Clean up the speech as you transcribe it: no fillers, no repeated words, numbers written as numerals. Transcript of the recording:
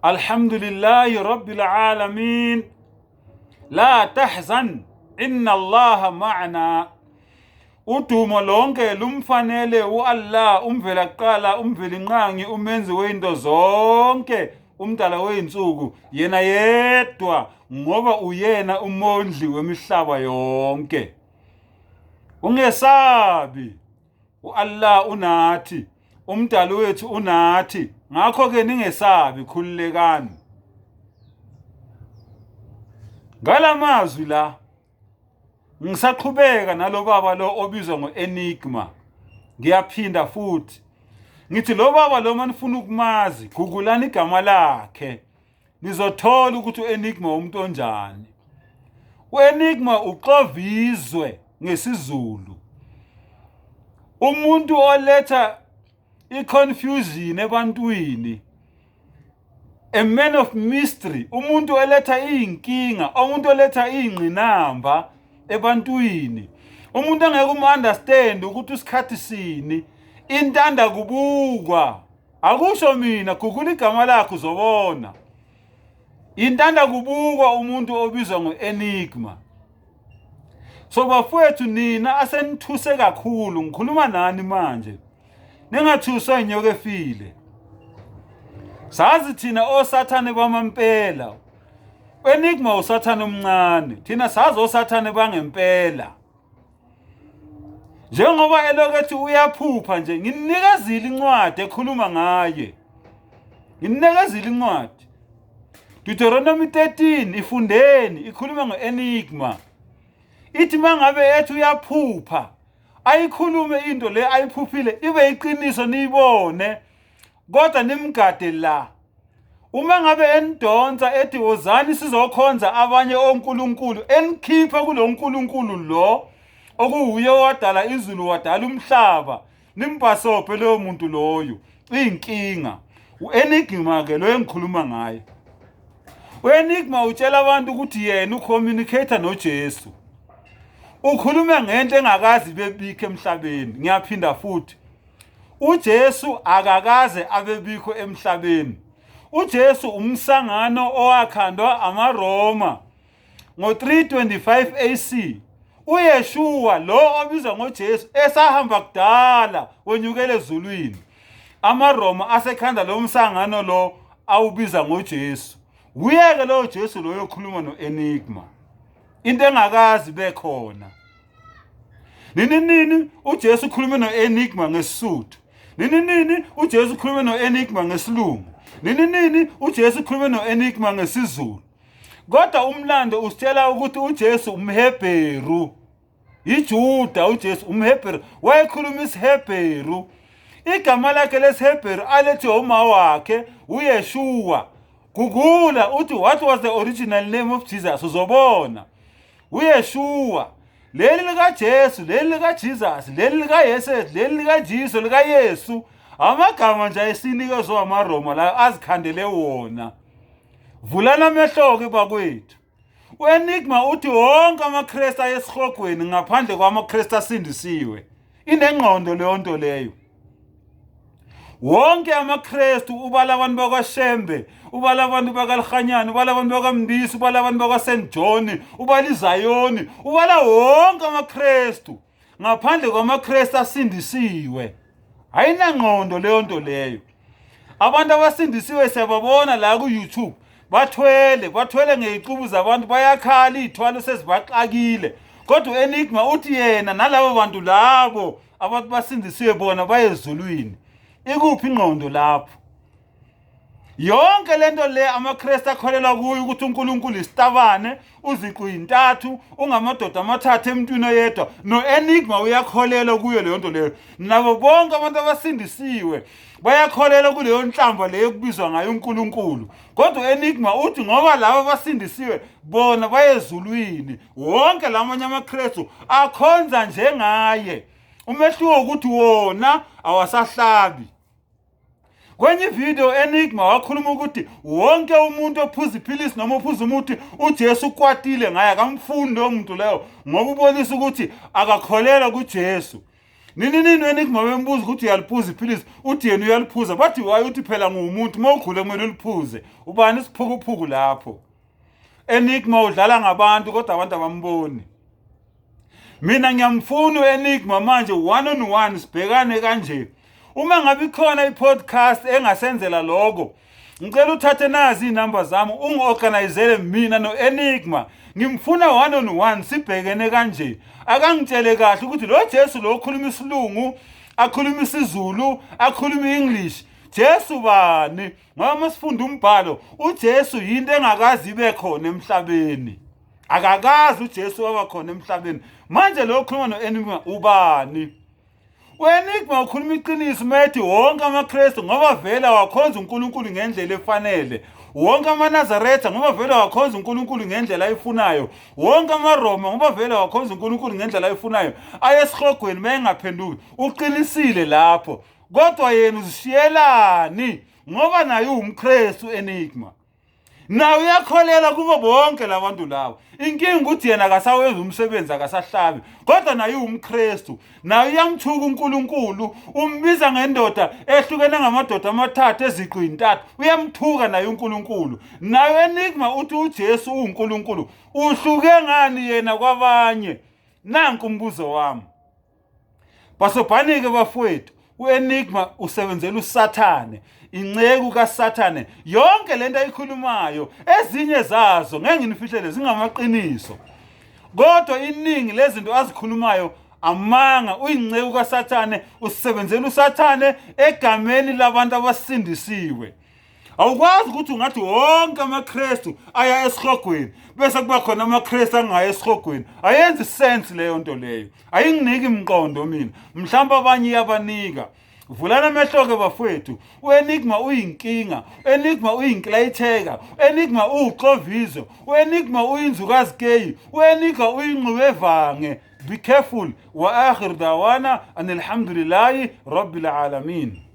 Alhamdulillahi Rabbil Alamin. La tahzan, inna Allaha ma'ana. Udumo lonke lumfanele uAllah, umvela kuqala, umveli nqangi, umenzi wezinto zonke, umdala weinsuku, yena yedwa ngoba uyena umondli wemihlaba yonke. Ungesabi, uAllah unathi, umdali wethu unathi, ngakho ke ningesabi, khululekani. Ngalamazwi la ngisaqhubeka nalo baba lo obizwa ngoEnigma. Ngiyaphinda futhi ngithi lo baba lo manifuna ukumazi, gugulani igama lakhe nizothola ukuthi uEnigma umuntu onjani. uEnigma uxovizwe ngesizulu, umuntu oletha iconfusion ebantwini, a man of mystery, umuntu oletha inkinga, umuntu oletha ingqinamba ebantwini, umuntu angeke umunderstand ukuthi usikhathi sini intanda kubukwa. Akusho mina, gugula igama lakhe uzobona. Intanda kubukwa umuntu obizwa ngoEnigma. So bafowethu nina asenithuse kakhulu, ngikhuluma nani manje, ningathuswa inyoka efile. Sazi thina osathane bamampela, uEnigma usathane omncane, thina sazi osathane bangempela. Njengoba elokethi uyaphupha nje, nginikezile incwadi ekhuluma ngaye. Nginikezile incwadi. Deuteronomy 13 ifundeni, ikhuluma ngoEnigma. Ithi mangabe ethi uyaphupha, ayikhulume into le ayiphuphile ibe iqiniso niyibone, kodwa nimgade la. Uma ngabe enidonsa ethi wozani sizokhonza abanye onkulunkulu, enikhipha kulonkulunkulu lo okuwuye wadala izulu wadala umhlaba, nimbasophe loyo muntu loyo, inkinga. uEnigma ke lo engikhuluma ngaye. uEnigma utshela abantu ukuthi yena ucommunicator noJesu. Ukhuluma ngento engakazi bebikho emhlabeni. Ngiyaphinda futhi, uJesu akakaze abebikho emhlabeni. uJesu umsangano owakhandwa amaRoma ngo325 AC. uYeshua lo obizwa ngoJesu esahamba kudala wenyukele ezulwini, amaRoma asekhanda lo msangano lo awubiza ngoJesu. Uyeke lo Jesu lo yokhuluma noEnigma, into engakazi bekhona. Nini uJesu ukhuluma noEnigma ngesisuthu, nini uJesu ukhuluma noEnigma ngesilungu, nini uJesu ukhuluma noEnigma ngesizulu. Kodwa umlando usitshela ukuthi uJesu umHebheru, iJuda. uJesu umHebheru, wayekhuluma isiHebheru. Igama lakhe lesiHebheru alethi uma wakhe uYeshua. Gugula uthi what was the original name of Jesus, uzobona. uYeshua, leli lika Jesu, leli lika Jesus, leli lika Yesu, leli lika Jesu, lika Yesu, amagama nje esinikezwe amaRoma la azikhandele wona. Vulana amehlo ke bakwethu. uEnigma uthi wonke amaKristu ayesihogweni ngaphandle kwamaKristu asindisiwe. Inengqondo leyo nto leyo. Wonke amaKristu, ubala abantu bakwaShembe, ubala abantu bakaLhanyana, ubala abantu bakaMndisi, ubala abantu bakaSt John, ubala iZayoni, ubala wonke amaKristu ngaphandle kwamaKristu asindisiwe. Ayinangqondo leyo nto leyo. Abantu abasindisiwe siyababona la ku-YouTube, bathwele ngezicubu zabantu, bayakhala izithwalo sezibaxakile. Kodwa uEnigma uthi yena nalabo bantu labo abantu basindisiwe bona bayezulwini. Ikuphi ingqondo lapho? Yonke lento le amaKristu akholelwa kuyo ukuthi uNkulunkulu isitabane, uziqu intathu, ungamadoda amathathu emntwini oyedwa. noEnigma uyakholelwa kuyo leyo nto leyo. Nabo bonke abantu abasindisiwe bayakholelwa kuleyo nhlamba leyo kubizwa ngayo uNkulunkulu. Kodwa uEnigma uthi ngoba labo abasindisiwe bona bayezulwini, wonke lamanye amaKristu akhonza njengaye. Umehluko ukuthi wona awasahlabi. Kwenye video Enigma wakhuluma ukuthi wonke umuntu ophuza iphilisi noma ophuza umuthi uJesu ukwatile ngaye, akamfundi lo muntu leyo ngoba ubonisa ukuthi akakholelwa kuJesu. nini Enigma bembuza ukuthi uyaliphuza iphilisi uthi yena uyaliphuza bathi waye uthi phela ngumuntu mawukhule kumele uliphuze ubani isiphukuphuku lapho. Enigma udlala ngabantu kodwa abantu abamboni. Mina ngiyamfuna uEnigma manje one on one sibhekane kanje. Uma ngabe ikhona i-podcast engasenzela lokho, ngicela uthathe nazi inamba zami ungiorganizele mina noEnigma. Ngimfuna one on one sibhekene kanje. Akangitshele kahle ukuthi lo Jesu lo okhuluma isilungu, akhuluma isiZulu, akhuluma English. Jesu bani? Ngoba masifunda umbhalo, uJesu yinto engakazi ibe khona emhlabeni. Akakazi uJesu waba khona emhlabeni. Manje lo okhuluma noEnigma ubani? uEnigma ukhuluma iqiniso methi wonke amaKristu ngoba vela wakhonza uNkulunkulu ngendlela efanele. Wonke amaNazaretha ngoba vela wakhonza uNkulunkulu ngendlela ayifunayo. Wonke amaRoma ngoba vela wakhonza uNkulunkulu ngendlela ayifunayo. Ayesihogweni mayengaphenduki. Uqinisile lapho. Kodwa yena uzishiyelani ngoba naye uwumKristu Enigma. Nawe uyakholela kubo bonke labantu labo. Inkinga ukuthi yena akasawenza umsebenzi akasahlabi. Kodwa naye uwumKristu. Nawe uyamthuka uNkulunkulu, umbiza ngendoda ehlukene ngamadoda amathathu eziqu intathu. Uyamthuka naye uNkulunkulu. Nawe Enigma uthi uJesu uNkulunkulu. Uhluke ngani yena kwabanye? Nanku umbuzo wami. Basobhanike bafowethu. uEnigma usebenzela uSathane, inceku kaSathane. Yonke lento ayikhulumayo, ezinye zazo ngeke nginifihlele zingamaqiniso. Kodwa iningi lezinto azikhulumayo amanga. Uyinceku kaSathane, usebenzela uSathane egameni labantu abasindisiwe. Awukwazi ukuthi ungathi wonke amaKristu aya esihogweni bese kuba khona amaKristu angaya esihogweni. Ayenzi sense leyo nto leyo. Ayinginiki imqondo mina. Mhlawumbe abanye yabanika. Vulana amehlo-ke bafowethu. uEnigma uyinkinga. uEnigma uyinklayitheka. uEnigma uwuxovizo. uEnigma uyinzukazi keyi. uEnigma uyingxubevange. Be careful. Wa akhir dawana anilhamdulillahi rabbil alamin.